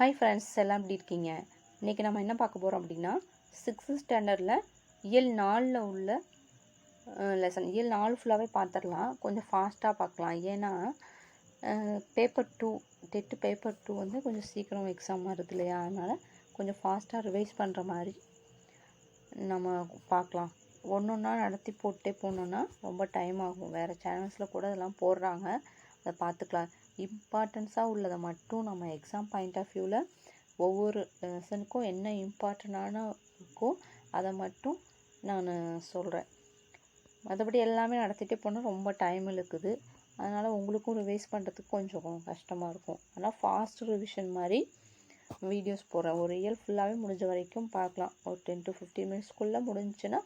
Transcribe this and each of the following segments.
Hi friends, எல்லாம் எப்படி இருக்கீங்க? இன்றைக்கி நம்ம என்ன பார்க்க போகிறோம் அப்படின்னா, 6th ஸ்டாண்டர்டில் இயல் 4ல் உள்ள லெசன். இயல் 4 ஃபுல்லாகவே பார்த்துடலாம். கொஞ்சம் ஃபாஸ்ட்டாக பார்க்கலாம். ஏன்னா பேப்பர் 2 டெட்டு பேப்பர் 2 வந்து கொஞ்சம் சீக்கிரம் எக்ஸாம் வருது இல்லையா? அதனால் கொஞ்சம் ஃபாஸ்ட்டாக ரிவைஸ் பண்ணுற மாதிரி நம்ம பார்க்கலாம். ஒன்று ஒன்றா நடத்தி போட்டே போனோன்னா ரொம்ப டைம் ஆகும். வேறு சேனல்ஸில் கூட இதெல்லாம் போடுறாங்க, அதை பார்த்துக்கலாம். இம்பார்ட்டன்ஸாக உள்ளதை மட்டும் நம்ம எக்ஸாம் பாயிண்ட் ஆஃப் வியூவில் ஒவ்வொரு லெசனுக்கும் என்ன இம்பார்ட்டண்டான இருக்கோ அதை மட்டும் நான் சொல்கிறேன். மற்றபடி எல்லாமே நடத்திட்டே போனால் ரொம்ப டைம் இழுக்குது. அதனால் உங்களுக்கும் ரிவைஸ் பண்ணுறதுக்கு கொஞ்சம் கஷ்டமாக இருக்கும். ஆனால் ஃபாஸ்ட் ரிவிஷன் மாதிரி வீடியோஸ் போடுறேன். ஒரு இயல் ஃபுல்லாகவே முடிஞ்ச வரைக்கும் பார்க்கலாம். ஒரு 10 to 15 மினிட்ஸ்க்குள்ளே முடிஞ்சுன்னா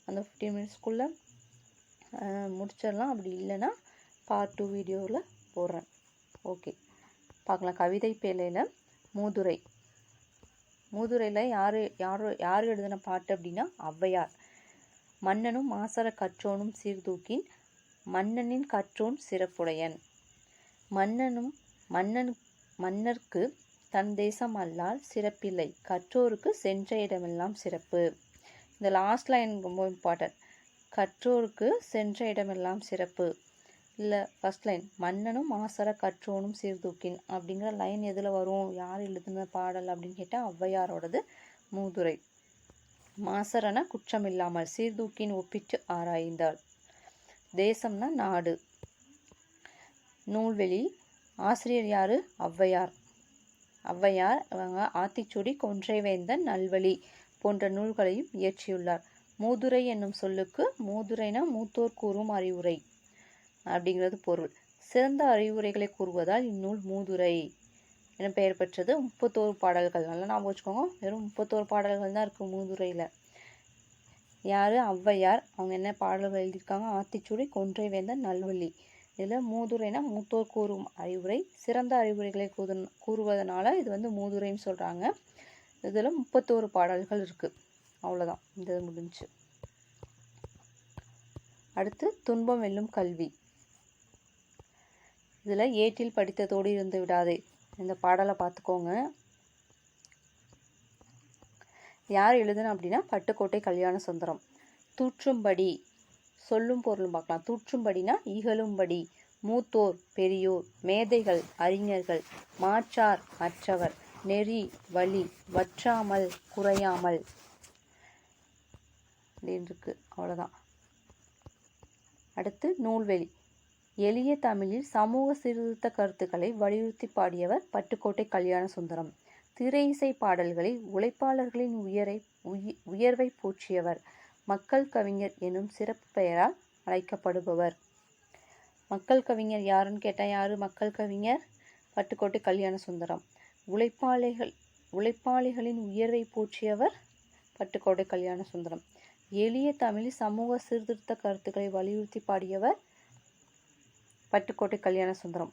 அந்த 15 மினிட்ஸ்க்குள்ளே முடிச்சிடலாம். அப்படி இல்லைன்னா பார்ட் 2 வீடியோவில் போடுறேன். ஓகே, பார்க்கலாம். கவிதை பேழையில் மூதுரை. மூதுரையில் யார் எழுதின பாட்டு அப்படின்னா ஔவையார். மன்னனும் மாசற கற்றோனும் சீர்தூக்கின் மன்னனின் கற்றோன் சிறப்புடையன். மன்னருக்கு தன் தேசம் அல்லால் சிறப்பில்லை, கற்றோருக்கு சென்ற இடமெல்லாம் சிறப்பு. இந்த லாஸ்ட் லைன் ரொம்ப இம்பார்ட்டன்ட். கற்றோருக்கு சென்ற இடமெல்லாம் சிறப்பு. இல்லை, ஃபஸ்ட் லைன் மன்னனும் மாசற கற்றோனும் சீர்தூக்கின் அப்படிங்கிற லைன் எதில் வரும்? யார் எழுதுன பாடல் அப்படின்னு கேட்டால் ஔவையாரோடது மூதுரை. மாசறன குற்றம் இல்லாமல், சீர்தூக்கின் ஒப்பிட்டு ஆராய்ந்தாள். தேசம்னா நாடு. நூல்வெளி. ஆசிரியர் யார்? ஔவையார். அவங்க ஆத்திச்சூடி, கொன்றைவேந்தன், நல்வழி போன்ற நூல்களையும் இயற்றியுள்ளார். மூதுரை என்னும் சொல்லுக்கு மூதுரைனா மூத்தோர் கூறும் அறிவுரை அப்படிங்கிறது பொருள். சிறந்த அறிவுரைகளை கூறுவதால் இந்நூல் மூதுரை என பெயர் பெற்றது. 31 பாடல்கள். நல்லா ஞாபகம் வச்சுக்கோங்க. வெறும் 31 பாடல்கள் தான் இருக்குது மூதுரையில். யார்? ஔவையார். அவங்க என்ன பாடல்கள் எழுதியிருக்காங்க? ஆத்திச்சூடி, கொன்றைவேந்தன், நல்வழி. இதில் மூதுரைனா மூத்தோர் கூறும் அறிவுரை. சிறந்த அறிவுரைகளை கூறுவதனால இது வந்து மூதுரைன்னு சொல்கிறாங்க. இதில் 31 பாடல்கள் இருக்குது. அவ்வளோதான், இது முடிஞ்சு. அடுத்து துன்பம் வெல்லும் கல்வி. இதில் ஏட்டில் படித்ததோடு இருந்து விடாதே இந்த பாடலை பார்த்துக்கோங்க. யார் எழுதுனா அப்படின்னா பட்டுக்கோட்டை கல்யாண சுந்தரம். தூற்றும்படி, சொல்லும் பொருளும் பார்க்கலாம். தூற்றும்படினா இகழும்படி. மூத்தோர் பெரியோர், மேதைகள் அறிஞர்கள், மாற்றார் மற்றவர், நெறி வழி, வற்றாமல் குறையாமல் அப்படின்னு இருக்கு. அவ்வளோதான். அடுத்து நூல்வெளி. எளிய தமிழில் சமூக சீர்திருத்த கருத்துக்களை வலியுறுத்தி பாடியவர் பட்டுக்கோட்டை கல்யாண சுந்தரம். திரை இசை பாடல்களில் உழைப்பாளர்களின் உயர்வை போற்றியவர். மக்கள் கவிஞர் எனும் சிறப்பு பெயரால் அழைக்கப்படுபவர். மக்கள் கவிஞர் யாருன்னு கேட்டால் யார் மக்கள் கவிஞர்? பட்டுக்கோட்டை கல்யாண சுந்தரம். உழைப்பாளிகளின் உயர்வை போற்றியவர் பட்டுக்கோட்டை கல்யாண சுந்தரம். எளிய தமிழில் சமூக சீர்திருத்த கருத்துக்களை வலியுறுத்தி பாடியவர் பட்டுக்கோட்டை கல்யாண சுந்தரம்.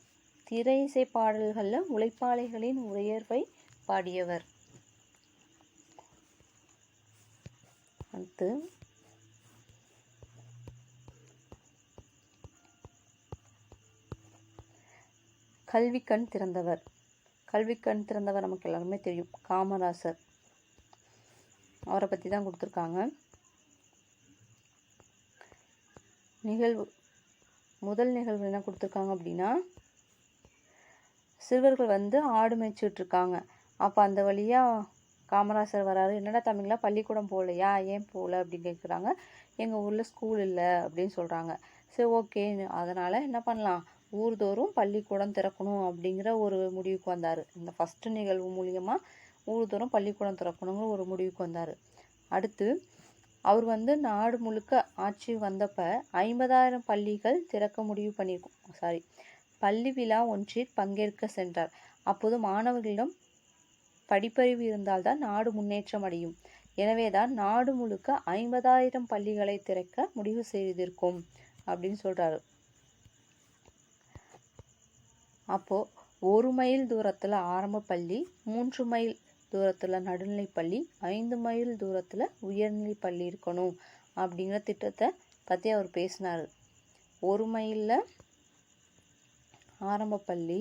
திரை இசை பாடல்களில் உழைப்பாளிகளின் உயர்வை பாடியவர். அடுத்து கல்விக்கண் திறந்தவர். கல்விக்கண் திறந்தவர் நமக்கு எல்லாருமே தெரியும், காமராசர். அவரை பற்றி தான் கொடுத்துருக்காங்க. முதல் நிகழ்வு என்ன கொடுத்துருக்காங்க அப்படின்னா, சிறுவர்கள் வந்து ஆடு மேய்ச்சிட்டு இருக்காங்க. அப்போ அந்த வழியாக காமராசர் வராரு. என்னடா தம்பிங்களா பள்ளிக்கூடம் போகலையா, ஏன் போகல அப்படின்னு கேட்குறாங்க. எங்கள் ஊரில் ஸ்கூல் இல்லை அப்படின்னு சொல்கிறாங்க. சரி, ஓகே, அதனால் என்ன பண்ணலாம், ஊர்தோறும் பள்ளிக்கூடம் திறக்கணும் அப்படிங்கிற ஒரு முடிவுக்கு வந்தார். இந்த ஃபஸ்ட்டு நிகழ்வு மூலியமாக ஊர்தோறும் பள்ளிக்கூடம் திறக்கணுங்கிற ஒரு முடிவுக்கு வந்தார். அடுத்து அவர் வந்து நாடு முழுக்க ஆட்சி வந்தப்போ 50,000 பள்ளிகள் திறக்க முடிவு பண்ணியிருக்கோம். பள்ளி விழா ஒன்றில் பங்கேற்க சென்றார். அப்போது மாணவர்களிடம் படிப்பறிவு இருந்தால்தான் நாடு முன்னேற்றம் அடையும். எனவேதான் நாடு முழுக்க 50,000 பள்ளிகளை திறக்க முடிவு செய்திருக்கும் அப்படின்னு சொல்றாரு. அப்போ 1 மைல் தூரத்தில் ஆரம்ப பள்ளி, 3 மைல் தூரத்தில் நடுநிலைப்பள்ளி, 5 மைல் தூரத்தில் உயர்நிலை பள்ளி இருக்கணும் அப்படிங்கிற திட்டத்தை பற்றி அவர் பேசினார். 1 மைலில் ஆரம்ப பள்ளி,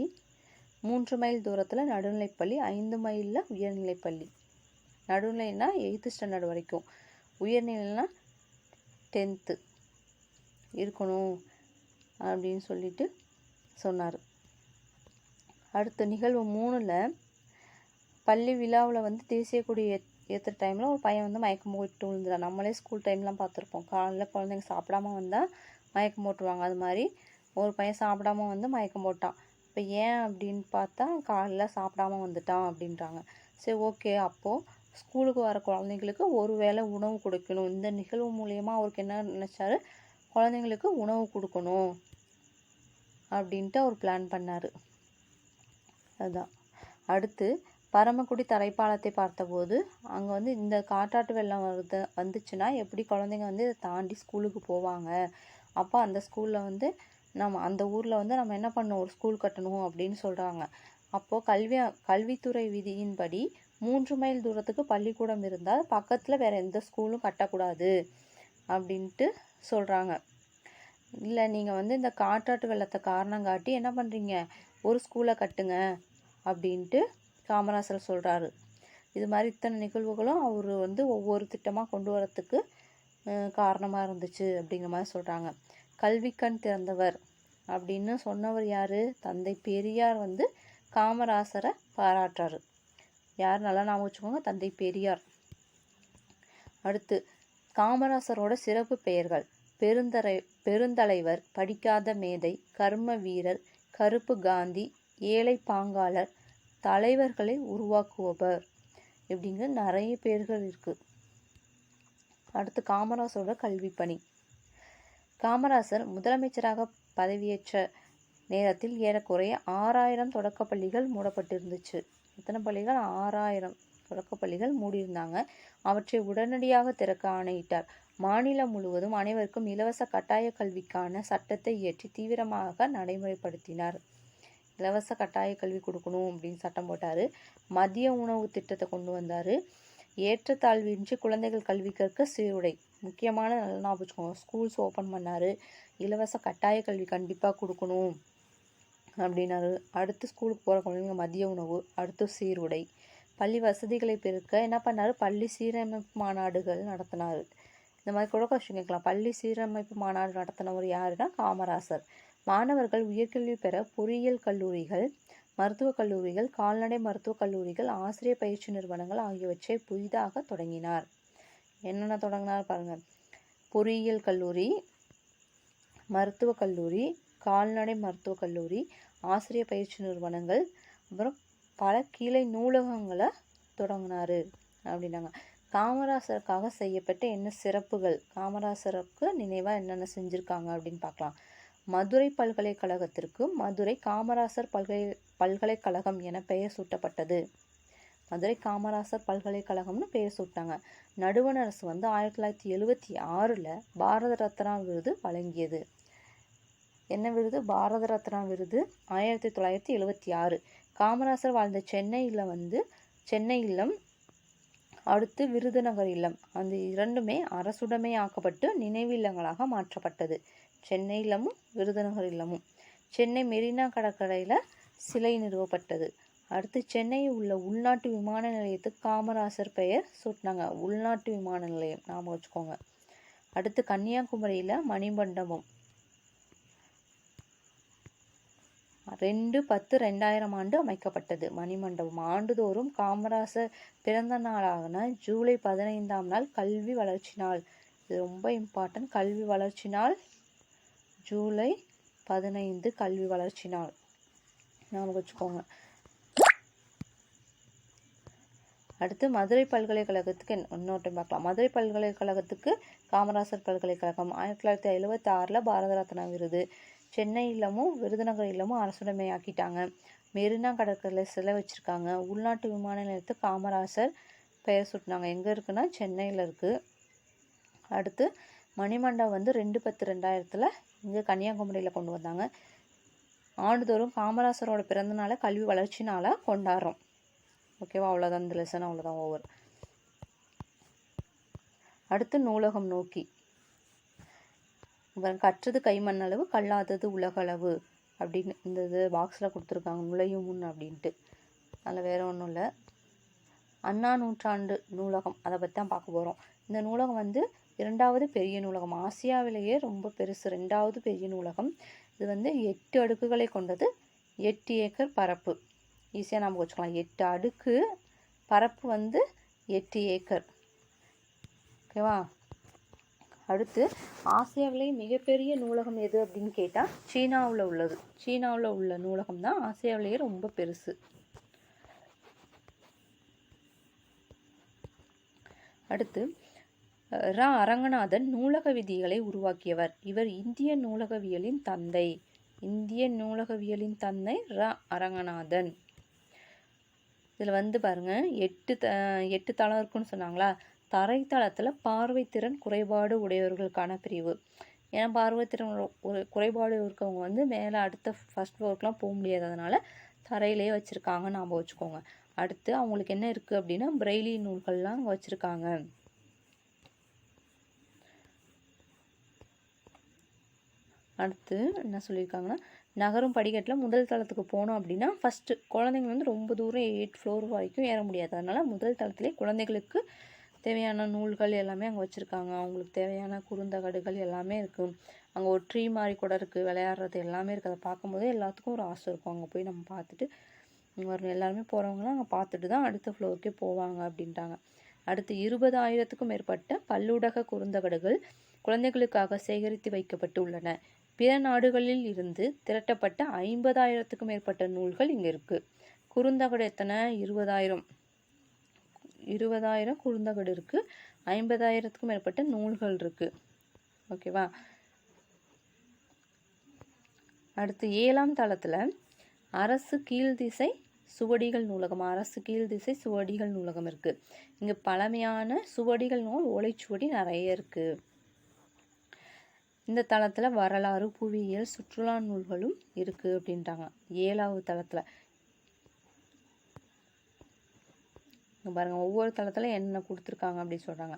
3 மைல் தூரத்தில் நடுநிலைப்பள்ளி, 5 மைலில் உயர்நிலைப்பள்ளி. நடுநிலைன்னா 8th ஸ்டாண்டர்ட் வரைக்கும், உயர்நிலைன்னா 10th இருக்கணும் அப்படின்னு சொல்லிட்டு சொன்னார். அடுத்து நிகழ்வு 3ல் பள்ளி விழாவில் வந்து தேசிய கொடி ஏற்றுற டைமில் ஒரு பையன் வந்து மயக்கம் போட்டு விழுந்துடான். நம்மளே ஸ்கூல் டைம்லாம் பார்த்துருப்போம், காலையில் குழந்தைங்க சாப்பிடாம வந்தால் மயக்கம் போட்டுருவாங்க. அது மாதிரி ஒரு பையன் சாப்பிடாம வந்து மயக்கம் போட்டான். இப்போ ஏன் அப்படின்னு பார்த்தா காலையில் சாப்பிடாம வந்துட்டான் அப்படின்றாங்க. சரி, ஓகே, அப்போது ஸ்கூலுக்கு வர குழந்தைங்களுக்கு ஒரு வேளை உணவு கொடுக்கணும். இந்த நிகழ்வு மூலயமா அவருக்கு என்ன நினச்சாரு, குழந்தைங்களுக்கு உணவு கொடுக்கணும் அப்படின்ட்டு அவர் பிளான் பண்ணார். அதுதான். அடுத்து பரமக்குடி தரைப்பாலத்தை பார்த்தபோது அங்கே வந்து இந்த காட்டாற்று வெள்ளம் வந்துச்சுன்னா எப்படி குழந்தைங்க வந்து இதை தாண்டி ஸ்கூலுக்கு போவாங்க, அப்போ அந்த ஸ்கூலில் வந்து நம்ம அந்த ஊரில் வந்து நம்ம என்ன பண்ணணும், ஒரு ஸ்கூல் கட்டணும் அப்படின்னு சொல்கிறாங்க. அப்போது கல்வித்துறை விதியின்படி 3 மைல் தூரத்துக்கு பள்ளிக்கூடம் இருந்தால் பக்கத்தில் வேறு எந்த ஸ்கூலும் கட்டக்கூடாது அப்படின்ட்டு சொல்கிறாங்க. இல்லை, நீங்கள் வந்து இந்த காட்டாற்று வெள்ளத்தை காரணம் காட்டி என்ன பண்ணுறீங்க, ஒரு ஸ்கூலை கட்டுங்க அப்படின்ட்டு காமராசர் சொல்கிறாரு. இது மாதிரி இத்தனை நிகழ்வுகளும் அவர் வந்து ஒவ்வொரு திட்டமாக கொண்டு வரத்துக்கு காரணமாக இருந்துச்சு அப்படிங்கிற மாதிரி சொல்கிறாங்க. கல்விக்கண் திறந்தவர் அப்படின்னு சொன்னவர் யார், தந்தை பெரியார் வந்து காமராசரை பாராட்டுறாரு. யார், நல்லா ஞாபகம் வச்சுக்கோங்க, தந்தை பெரியார். அடுத்து காமராசரோட சிறப்பு பெயர்கள்: பெருந்தலைவர், படிக்காத மேதை, கர்ம வீரர், கருப்பு காந்தி, ஏழை பாங்காளர், தலைவர்களை உருவாக்குபவர், இப்படிங்கிற நிறைய பேர்கள் இருக்கு. அடுத்து காமராசரோட கல்வி பணி. காமராசர் முதலமைச்சராக பதவியேற்ற நேரத்தில் ஏறக்குறைய 6000 தொடக்கப்பள்ளிகள் மூடப்பட்டிருந்துச்சு. எத்தனை பள்ளிகள்? 6000 தொடக்கப்பள்ளிகள் மூடியிருந்தாங்க. அவற்றை உடனடியாக திறக்க ஆணையிட்டார். மாநிலம் முழுவதும் அனைவருக்கும் இலவச கட்டாய கல்விக்கான சட்டத்தை இயற்றி தீவிரமாக நடைமுறைப்படுத்தினார். இலவச கட்டாய கல்வி கொடுக்கணும் அப்படின்னு சட்டம் போட்டார். மதிய உணவு திட்டத்தை கொண்டு வந்தார். ஏற்றத்தாழ்வின்றி குழந்தைகள் கல்வி கற்க சீருடை, முக்கியமான நல்லா ஞாபகம் வச்சுக்கோங்க, ஸ்கூல்ஸ் ஓப்பன் பண்ணார். இலவச கட்டாய கல்வி கண்டிப்பாக கொடுக்கணும் அப்படின்னாரு. அடுத்து ஸ்கூலுக்கு போகிற குழந்தைங்க மதிய உணவு, அடுத்து சீருடை. பள்ளி வசதிகளை பெருக்க என்ன பண்ணார், பள்ளி சீரமைப்பு மாநாடுகள் நடத்தினார். இந்த மாதிரி கூட கொஸ்டின் கேட்கலாம். பள்ளி சீரமைப்பு மாநாடு நடத்தினவர் யாருன்னா காமராசர். மாணவர்கள் உயர்கல்வி பெற பொறியியல் கல்லூரிகள், மருத்துவக் கல்லூரிகள், கால்நடை மருத்துவக் கல்லூரிகள், ஆசிரியர் பயிற்சி நிறுவனங்கள் ஆகியவற்றை புதிதாக தொடங்கினார். என்னென்ன தொடங்கினார் பாருங்க: பொறியியல் கல்லூரி, மருத்துவக் கல்லூரி, கால்நடை மருத்துவக் கல்லூரி, ஆசிரியர் பயிற்சி நிறுவனங்கள், அப்புறம் பல கிளை நூலகங்களை தொடங்கினார் அப்படின்னாங்க. காமராசருக்காக செய்யப்பட்ட என்ன சிறப்புகள், காமராசருக்கு நினைவாக என்னென்ன செஞ்சுருக்காங்க அப்படின்னு பார்க்கலாம். மதுரை பல்கலைக்கழகத்திற்கு மதுரை காமராசர் பல்கலைக்கழகம் என பெயர் சூட்டப்பட்டது. மதுரை காமராசர் பல்கலைக்கழகம்னு பெயர் சூட்டாங்க. நடுவண் அரசு வந்து 1976 பாரத ரத்னா விருது வழங்கியது. என்ன விருது? பாரத ரத்னா விருது 1976. காமராசர் வாழ்ந்த சென்னை இல்லம், அடுத்து விருதுநகர் இல்லம், அந்த இரண்டுமே அரசுடைமை ஆக்கப்பட்டு நினைவு இல்லங்களாக மாற்றப்பட்டது. சென்னை இல்லமும் விருதுநகர் இல்லமும். சென்னை மெரினா கடற்கரையில் சிலை நிறுவப்பட்டது. அடுத்து சென்னையில் உள்ள உள்நாட்டு விமான நிலையத்துக்கு காமராசர் பெயர் சூட்டினாங்க. உள்நாட்டு விமான நிலையம் ஞாபகம் வச்சுக்கோங்க. அடுத்து கன்னியாகுமரியில் மணிமண்டபம் 2/10/2000 அமைக்கப்பட்டது. மணிமண்டபம் ஆண்டுதோறும் காமராசர் பிறந்த நாளான ஜூலை 15ஆம் நாள் கல்வி வளர்ச்சி நாள். இது ரொம்ப இம்பார்ட்டன்ட். கல்வி வளர்ச்சி நாள் ஜூலை 15 கல்வி வளர்ச்சி நாள் ஞாபகம் வச்சுக்கோங்க. அடுத்து மதுரை பல்கலைக்கழகத்துக்கு இன்னொரு டைம் பார்க்கலாம். மதுரை பல்கலைக்கழகத்துக்கு காமராசர் பல்கலைக்கழகம் 1976 பாரத ரத்னா விருது. சென்னை இல்லமும் விருதுநகர் இல்லமும் அரசுடைமை ஆக்கிட்டாங்க. மெரினா கடற்கரையில் சிலை வச்சுருக்காங்க. உள்நாட்டு விமான நிலையத்துக்கு காமராசர் பெயர் சூட்டினாங்க. எங்கே இருக்குன்னா சென்னையில் இருக்குது. அடுத்து மணிமண்டபம் வந்து 2/10/2000 இங்கே கன்னியாகுமரியில் கொண்டு வந்தாங்க. ஆண்டுதோறும் காமராசரோட பிறந்தநாளை கல்வி வளர்ச்சி நாளாக கொண்டாடுறோம். ஓகேவா? அவ்வளோதான் இந்த லெசன், அவ்வளோதான் ஓவர். அடுத்து நூலகம் நோக்கி. கற்றது கைமண்ணளவு, கல்லாதது உலகளவு அப்படின்னு இந்த இது பாக்ஸில் கொடுத்துருக்காங்க, நுழையும் முன் அப்படின்ட்டு. அதில் வேறு ஒன்றும் இல்லை. அண்ணா நூற்றாண்டு நூலகம், அதை பற்றி தான் பார்க்க போகிறோம். இந்த நூலகம் வந்து 2வது பெரிய நூலகம், ஆசியாவிலேயே ரொம்ப பெருசு, 2வது பெரிய நூலகம். இது வந்து 8 அடுக்குகளை கொண்டது, 8 ஏக்கர் பரப்பு. ஈஸியாக நம்ம வச்சுக்கலாம். 8 அடுக்கு, பரப்பு வந்து 8 ஏக்கர். ஓகேவா? அடுத்து ஆசியாவிலேயே மிகப்பெரிய நூலகம் எது அப்படின்னு கேட்டால் சீனாவில் உள்ளது. சீனாவில் உள்ள நூலகம் தான் ஆசியாவிலேயே ரொம்ப பெருசு. அடுத்து அரங்கநாதன் நூலக விதிகளை உருவாக்கியவர். இவர் இந்திய நூலகவியலின் தந்தை. இந்திய நூலகவியலின் தந்தை அரங்கநாதன். இதில் வந்து பாருங்க 8 தளம் இருக்குன்னு சொன்னாங்களா. தரைத்தளத்தில் பார்வைத்திறன் குறைபாடு உடையவர்களுக்கான பிரிவு. ஏன்னா பார்வைத்திறன் ஒரு குறைபாடு இருக்கவங்க வந்து மேலே அடுத்த ஃபர்ஸ்ட் ஃப்ளோருக்குலாம் போக முடியாததுனால தரையிலேயே வச்சுருக்காங்க, நாம் வச்சுக்கோங்க. அடுத்து அவங்களுக்கு என்ன இருக்குது அப்படின்னா பிரெய்லி நூல்கள்லாம் அங்கே வச்சுருக்காங்க. அடுத்து என்ன சொல்லியிருக்காங்கன்னா, நகரும் படிக்கட்டில் முதல் தளத்துக்கு போனோம் அப்படின்னா ஃபஸ்ட்டு குழந்தைங்க வந்து ரொம்ப தூரம் 8 ஃப்ளோர் வரைக்கும் ஏற முடியாது. அதனால் முதல் தளத்துலேயே குழந்தைகளுக்கு தேவையான நூல்கள் எல்லாமே அங்கே வச்சுருக்காங்க. அவங்களுக்கு தேவையான குறுந்தகடுகள் எல்லாமே இருக்குது. அங்கே ஒரு ட்ரீ மாதிரி கூட இருக்குது, விளையாடுறது எல்லாமே இருக்குது. அதை பார்க்கும்போதே எல்லாத்துக்கும் ஒரு ஆசை இருக்கும், அங்கே போய் நம்ம பார்த்துட்டு வரணும். எல்லாருமே போகிறவங்களாம் அங்கே பார்த்துட்டு தான் அடுத்த ஃப்ளோருக்கே போவாங்க அப்படின்ட்டாங்க. அடுத்து 20,000க்கும் மேற்பட்ட பல்லூடக குறுந்தகடுகள் குழந்தைகளுக்காக சேகரித்து வைக்கப்பட்டு உள்ளன. பிற நாடுகளில் இருந்து திரட்டப்பட்ட 50,000க்கும் மேற்பட்ட நூல்கள் இங்கே இருக்குது. குறுந்தகடு எத்தனை? 20,000 குறுந்தகடு இருக்குது. 50,000க்கும் மேற்பட்ட நூல்கள் இருக்குது. ஓகேவா? அடுத்து 7ஆம் தளத்தில் அரசு கீழ்திசை சுவடிகள் நூலகம். அரசு கீழ்திசை சுவடிகள் நூலகம் இருக்குது. இங்கே பழமையான சுவடிகள் நூல் ஓலைச்சுவடி நிறைய இருக்குது. இந்த தளத்தில் வரலாறு, புவியியல், சுற்றுலா நூல்களும் இருக்குது அப்படின்ட்டாங்க. 7வது தளத்தில் பாருங்கள், ஒவ்வொரு தளத்தில் என்ன கொடுத்துருக்காங்க அப்படின்னு சொல்கிறாங்க.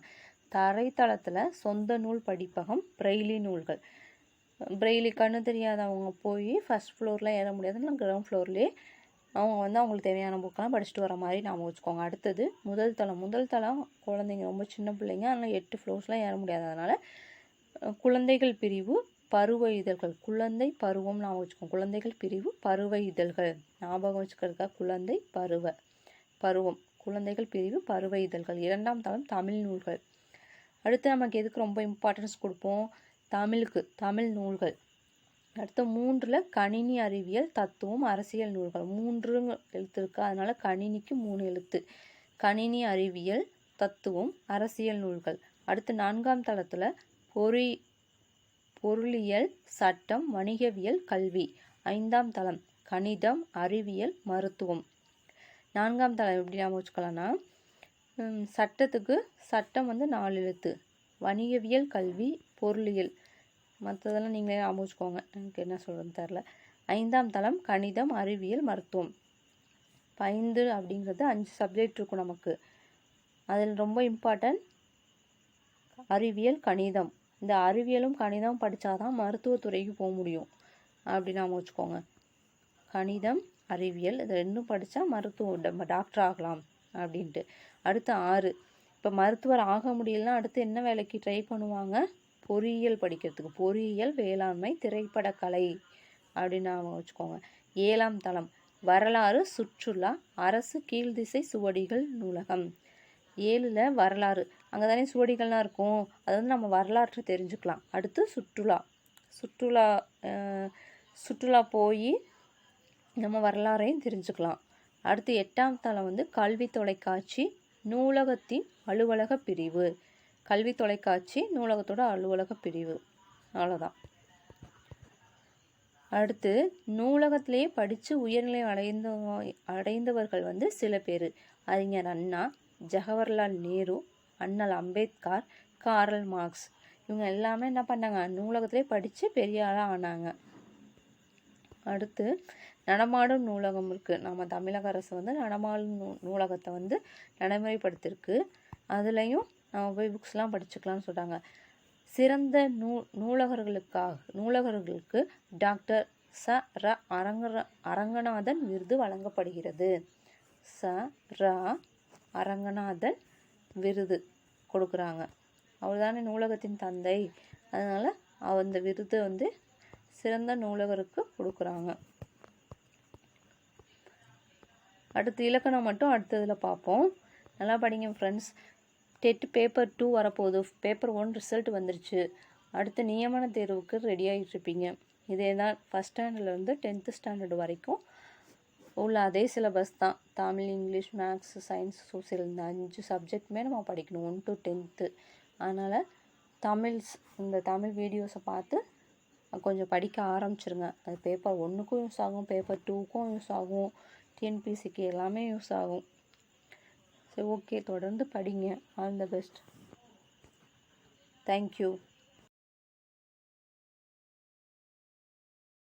தரைத்தளத்தில் சொந்த நூல் படிப்பகம், பிரெய்லி நூல்கள். பிரெய்லி கண்ணு தெரியாதவங்க போய் ஃபஸ்ட் ஃப்ளோரில் ஏற முடியாதுன்னா கிரவுண்ட் ஃப்ளோர்லேயே அவங்க வந்து அவங்களுக்கு தேவையான புக்கெல்லாம் படிச்சுட்டு வர மாதிரி நாம் வச்சுக்கோங்க. அடுத்தது முதல் தளம் குழந்தைங்க ரொம்ப சின்ன பிள்ளைங்க, அதனால் 8 ஃப்ளோர்ஸ்லாம் ஏற முடியாததுனால குழந்தைகள் பிரிவு, பருவ இதழ்கள். குழந்தை பருவம் நாம் வச்சுக்கோங்க. குழந்தைகள் பிரிவு, பருவ இதழ்கள் ஞாபகம் வச்சுக்கிறதுக்காக குழந்தை பருவம், குழந்தைகள் பிரிவு, பருவ இதழ்கள். 2ஆம் தளம் தமிழ் நூல்கள். அடுத்து நமக்கு எதுக்கு ரொம்ப இம்பார்ட்டன்ஸ் கொடுப்போம்? தமிழுக்கு, தமிழ் நூல்கள். அடுத்து 3ல் கணினி அறிவியல், தத்துவம், அரசியல் நூல்கள். 3 எழுத்து இருக்குது, அதனால கணினிக்கு 3 எழுத்து. கணினி அறிவியல், தத்துவம், அரசியல் நூல்கள். அடுத்து 4ஆம் தளத்தில் பொருளியல், சட்டம், வணிகவியல், கல்வி. 5ஆம் தளம் கணிதம், அறிவியல், மருத்துவம். 4ஆம் தளம் எப்படி நாம் வச்சுக்கலாம்னா சட்டம் வந்து 4 எழுத்து, வணிகவியல், கல்வி, பொருளியல். மற்றதெல்லாம் நீங்களே ஞாபகம் வச்சுக்கோங்க, எனக்கு என்ன சொல்கிறதுன்னு தெரில. 5ஆம் தளம் கணிதம், அறிவியல், மருத்துவம். 5 அப்படிங்கிறது 5 சப்ஜெக்ட் இருக்கும் நமக்கு. அதில் ரொம்ப இம்பார்ட்டன்ட் அறிவியல், கணிதம். இந்த அறிவியலும் கணிதம் படித்தாதான் மருத்துவத்துறைக்கு போக முடியும் அப்படின்னு நாம் வச்சுக்கோங்க. கணிதம், அறிவியல் இது 2ம் படித்தா டாக்டர் ஆகலாம் அப்படின்ட்டு. அடுத்து 6, இப்போ மருத்துவர் ஆக முடியலன்னா அடுத்து என்ன வேலைக்கு ட்ரை பண்ணுவாங்க? பொறியியல் படிக்கிறதுக்கு. பொறியியல், வேளாண்மை, திரைப்படக்கலை அப்படின்னு நாம் வச்சுக்கோங்க. 7ஆம் தளம் வரலாறு, சுற்றுலா, அரசு கீழ்திசை சுவடிகள் நூலகம். 7ல் வரலாறு, அங்கே தானே சுவடிகள்லாம் இருக்கும், அது வந்து நம்ம வரலாற்றை தெரிஞ்சுக்கலாம். அடுத்து சுற்றுலா போய் நம்ம வரலாறையும் தெரிஞ்சுக்கலாம். அடுத்து 8ஆம் தளம் வந்து கல்வி தொலைக்காட்சி, நூலகத்தின் அலுவலக பிரிவு. கல்வி தொலைக்காட்சி நூலகத்தோட அலுவலக பிரிவு. அவ்வளோதான். அடுத்து நூலகத்திலேயே படித்து உயர்நிலை அடைந்தவர்கள் வந்து சில பேர். அறிஞர் அண்ணா, ஜவஹர்லால் நேரு, அண்ணல் அம்பேத்கர், கார்ல் மார்க்ஸ். இவங்க எல்லாமே என்ன பண்ணாங்க? நூலகத்திலே படித்து பெரிய ஆளாக ஆனாங்க. அடுத்து நடமாடும் நூலகம் இருக்குது. நம்ம தமிழக அரசு வந்து நடமாடும் நூலகத்தை வந்து நடைமுறைப்படுத்திருக்கு. அதுலேயும் நம்ம போய் புக்ஸ்லாம் படிச்சுக்கலாம்னு சொல்கிறாங்க. சிறந்த நூலகர்களுக்கு டாக்டர் அரங்கநாதன் விருது வழங்கப்படுகிறது. ச.ரா. அரங்கநாதன் விருது கொடுக்குறாங்க. அவர் தானே நூலகத்தின் தந்தை. அதனால் அந்த விருது வந்து சிறந்த நூலகருக்கு கொடுக்குறாங்க. அடுத்து இலக்கணம் மட்டும் அடுத்ததில் பார்ப்போம். நல்லா படிங்க ஃப்ரெண்ட்ஸ். டெட் பேப்பர் 2 வரப்போகுது. பேப்பர் 1 ரிசல்ட் வந்துருச்சு. அடுத்து நியமன தேர்வுக்கு ரெடி ஆகிட்டு இருப்பீங்க. இதே தான் ஃபஸ்ட் ஸ்டாண்டர்ட்லேருந்து 10th ஸ்டாண்டர்ட் வரைக்கும் உள்ள அதே சிலபஸ் தான். Tamil, English, maths, science, social இந்த 5 சப்ஜெக்ட்டுமே நம்ம படிக்கணும் 1 to 10th. அதனால் இந்த தமிழ் வீடியோஸை பார்த்து கொஞ்சம் படிக்க ஆரம்பிச்சிருங்க. அது பேப்பர் 1க்கும் யூஸ் ஆகும், பேப்பர் 2க்கும் யூஸ் ஆகும், டிஎன்பிஎஸ்சிக்கு எல்லாமே யூஸ் ஆகும். சரி, ஓகே, தொடர்ந்து படிங்க. All the best. தேங்க்யூ.